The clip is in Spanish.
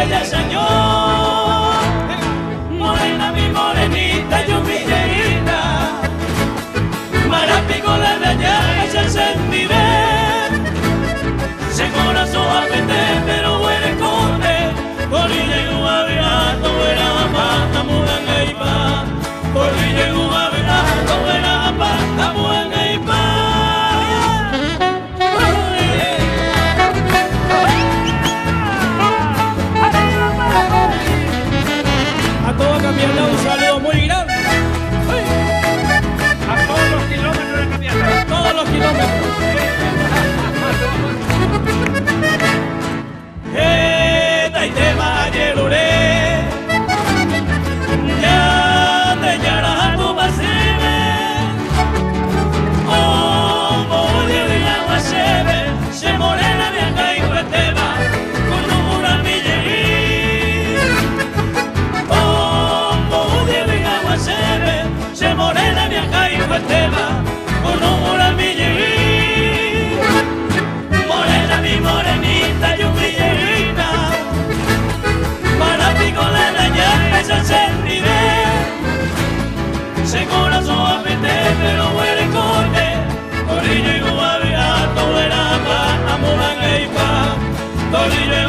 bella señor, morena mi morenita, yo mi lleguita, marapico la raya, ella se vive, se corazón a meter, pero huele corre, por y llegó a ver, no era más, amuranga y paz, por y llegó a ver, no era más, amuranga y paz. Un saludo muy grande a todos los kilómetros de Capiata. Todos los kilómetros. Y te vayeruré, ya te lloras a tu pasive. Oh, voy a ir a Guasebe, se morena de acá y Cueteba, con un armillerí. Se morena viaja y Cueteba con un armillerí. Morena mi morenita y un villerita, para pico la raya esa se vive. Se corazón a meter pero huele corte, Torillo y Guavira, todo era paz, amor y paz, Torillo y